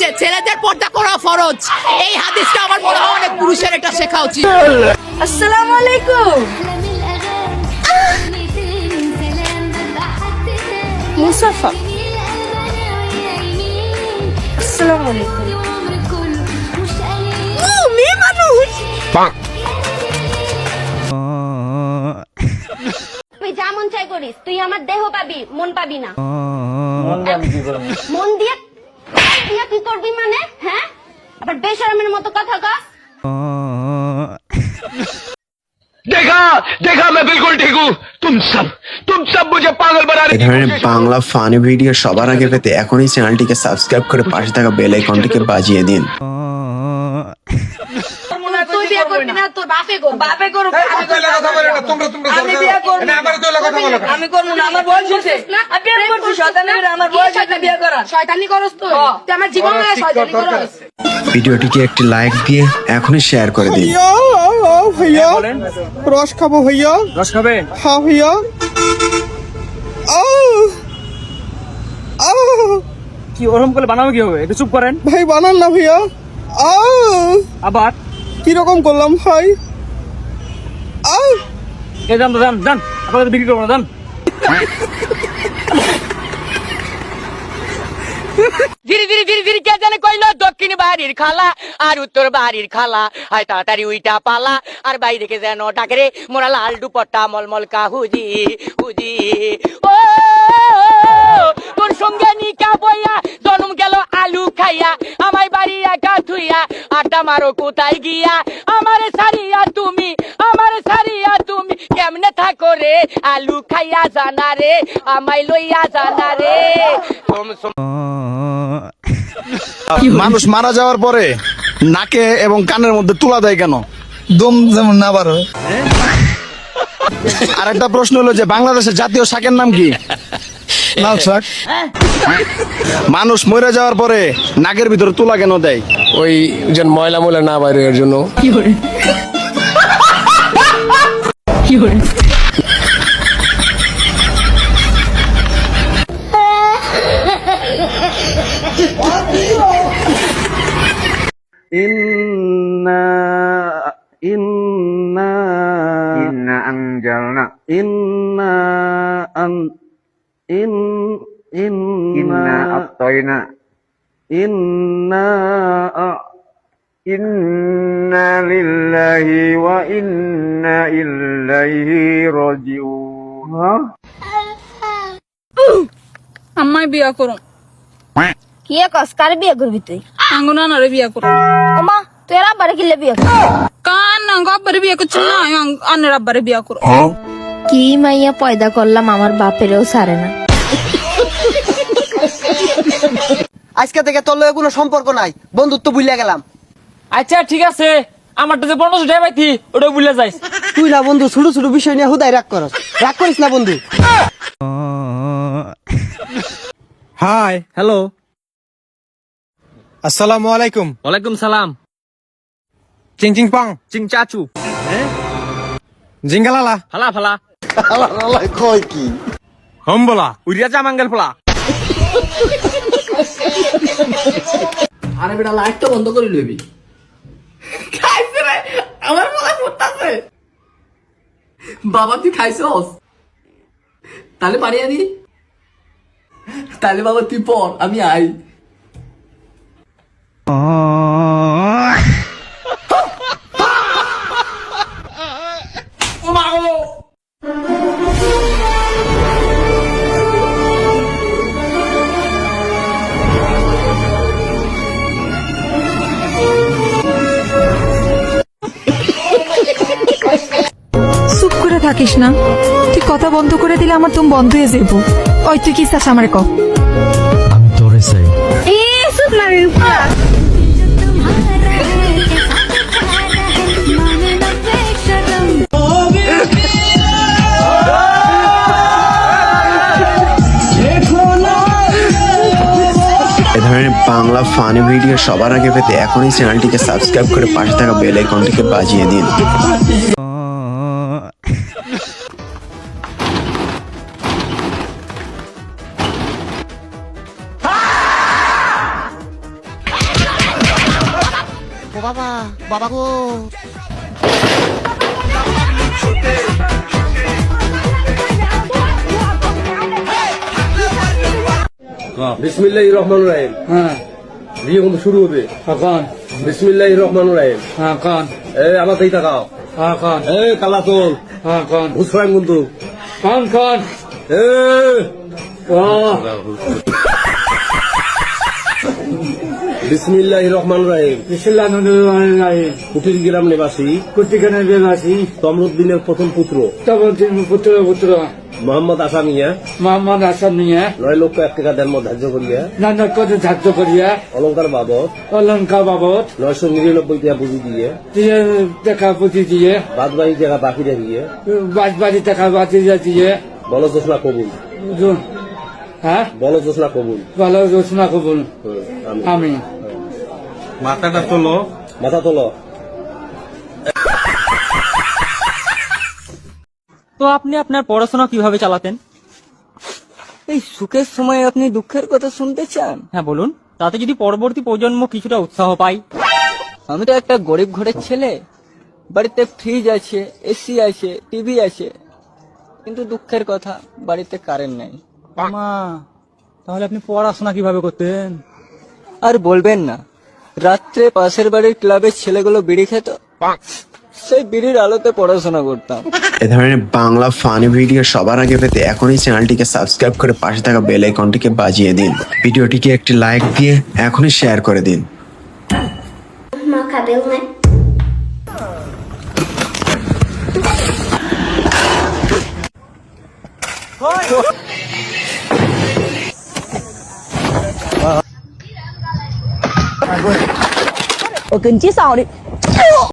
বলেছে ছেলেদের পর্দা করা ফরজ। এই হাদিসটা আমার মনে হয় অনেক পুরুষের এটা শেখা উচিত। আসসালামু আলাইকুম মুসাফা। আসসালামু আলাইকুম। মেয়ে মানুষ। তুই যা মন চাই করিস, তুই আমার দেহ পাবি, মন পাবি না। মন দিয়ে কি করবি মানে? হ্যাঁ, আবার বেশরমের মতো কথা কা। देखा देखा मैं बिल्कुल ठीक हूँ। तुम सब मुझे पागल बना रहे। এই ধরনের বাংলা ফানি ভিডিও সবার আগে পেতে এখনই চ্যানেলটিকে সাবস্ক্রাইব করে পাশে থাকা বেল আইকনটিকে বাজিয়ে দিন। তুই বিয়ে করবি না, তোর বাপে করবে। বাপে করবে। আমি বিয়ে করব না। আমি করব না, আমার বয়স হয়েছে। আমি বিয়ে করছি, শয়তানি করে আমার বয়স হয়েছে বিয়ে করা। শয়তানি করস তুই? তুই আমার জীবন নিয়ে শয়তানি করস। ভিডিওটিকে একটি লাইক দিয়ে এখনই শেয়ার করে দিন। ভাইয়া রস খাবো ভাইয়া। রস খাবে? হ্যাঁ ভাইয়া। কি ওরকম করে বানাবো কি হবে? একটু চুপ করেন ভাই বানান না ভাইয়া। আবার কিরকম করলাম ভাই? এ যান তো যান যান, আপনাদের বিক্রি করবো না, যান। ধীরে ধীরে ধীরে ধীরে কে জানে কইলো দক্ষিণ বাড়ির খালা আর উত্তর বাড়ির খালা, হায় তাড়াতাড়ি উইটা পালা আর বাইরে কে যেন ডাকে রে মোরা লাল দুপট্টা মলমল কা হুজি হুজি। ও তোর সঙ্গে নিকা বইয়া জন্ম গেল আলু খাইয়া, আমায় বাড়ি একা থুইয়া আড্ডা মারো কোথায় গিয়া, আমারে সারিয়া তুমি কেমনে থাকো রে, আলু খাইয়া জানা রে আমায় লইয়া জানা রে। মানুষ মারা যাওয়ার পরে নাকে এবং কানের মধ্যে তুলা দেয় কেন? দম যেমন না বারো। আরেকটা প্রশ্ন হলো যে বাংলাদেশের জাতীয় শাকের নাম কি? লাল শাক। মানুষ মরে যাওয়ার পরে নাকের ভিতরে তুলা কেন দেয়? ওই যেন ময়লা ময়লা না বাইরে এর জন্য। ইন্না আনজালনা ইন্না আত্তাইনা ইন্না লিল্লাহি ওয়া ইন্না ইলাইহি রাজিউন। আমায় বিয়ে করো। কি কস, কার বিয়ে করবি তুই? আঙ্গুনা নারে বিয়ে করো। ওমা তুই আর আব্বারে কিলে বিয়ে কর? কান আঙ্গ আব্বারে বিয়ে করছ না, আনের আব্বারে বিয়ে করো। কি মাইয়া পয়দা করলাম, আমার বাপেরও সারে না। আজকে থেকে তোর লগে কোনো সম্পর্ক নাই, বন্ধুত্ব ভুলে গেলাম। আচ্ছা ঠিক আছে, আমারটা যে 1500 টাকা পাইতি ওটা ভুলে যাইস। তুই না বন্ধু ছোট ছোট বিষয় নিয়ে হুদাই রাগ করস। রাগ করিস না বন্ধু। হাই হ্যালো, আসসালামু আলাইকুম। ওয়ালাইকুম সালাম। চিং চিং পাং চিং চাচু জিঙ্গালালা ফালা ফালা কয় কি? হোম বলা। উড়িয়া যা মাঙ্গল ফলা। আরে বেটা লাইট তো বন্ধ করে লইবি। খাইছে রে, আমার গলা ফুটতাছে। বাবা তুই খাইছস? তাহলে পানি আনি। তাহলে বাবা তুই পর, আমি আই। চুপ করে থাকিস না, তুই কথা বন্ধ করে দিলে আমার তুম বন্ধ হয়ে যাবো। ওই তুই কি চাস আমারে ক? আমি তোরে চাই। এ সুপ না রে। এই ধরনের বাংলা ফানি ভিডিও সবার আগে পেতে এখনই চ্যানেলটিকে সাবস্ক্রাইব করে পাশে থাকা বেল আইকনটিকে বাজিয়ে দিন। বাবা বাবা গো বিসমিল্লাহির রহমানির রহিম। হ্যাঁ বিয়ে কিন্তু শুরু হবে। কখন? বিসমিল্লাহির রহমানির রহিম। হ্যাঁ কখন? আমার তাই তাকাও। হ্যাঁ কখন? কালা তোল হ্যাঁ কখন? ভুসরাং কিন্তু কখন কখন? বিসমিল্লাহির রহমানির রহিম। বিসমিল্লাহির কুটির গ্রাম নিবাসী কুটিখানের বেবাসী তমরুদ্দিনের প্রথম পুত্র তখন পুত্র পুত্র মোহাম্মদ আসামিয়া মোহাম্মদ হাসান নিয়ে 9 লক্ষ 1 টাকা দেন ধার্য করিয়া নানা করে ধার্য করিয়া অলঙ্কার বাবদ অলঙ্কার বাবদ 999 টাকা বুঝি দিয়ে দিয়ে টাকা পুঁজি দিয়ে বাদ বাকি টাকা বাকি রেখে বাড়ি টাকা বাঁচি দিয়ে বল জোসনা কবুল হ্যাঁ বল জোসনা কবুল ভালো রচনা কবুল আমি মাথাটা তোলো। মাথা তোলো। তো আপনি আপনার পড়াশোনা কিভাবে চালাতেন? এই সুখের সময় আপনি দুঃখের কথা শুনতে চান? হ্যাঁ বলুন, তাতে যদি পরবর্তী প্রজন্ম কিছুটা উৎসাহ পায়। আমি তো একটা গরিব ঘরের ছেলে, বাড়িতে ফ্রিজ আছে, এসি আছে, টিভি আছে, কিন্তু দুঃখের কথা বাড়িতে কারেন্ট নেই। মা, তাহলে আপনি পড়াশোনা কিভাবে করতেন? আর বলবেন না, রাত্রে পাশের বাড়ির ক্লাবের ছেলেগুলো বিড়ি খেত, সেই বিড়ির আলোতে পড়াশোনা করতাম। এ ধরনের বাংলা ফানি ভিডিও সবার আগে পেতে এখনই চ্যানেলটিকে সাবস্ক্রাইব করে পাশে থাকা বেল আইকনটিকে বাজিয়ে দিন। ভিডিওটিকে একটি লাইক দিয়ে এখনই শেয়ার করে দিন। Mau cabelo, né? Ở kinh chiếc sau đi.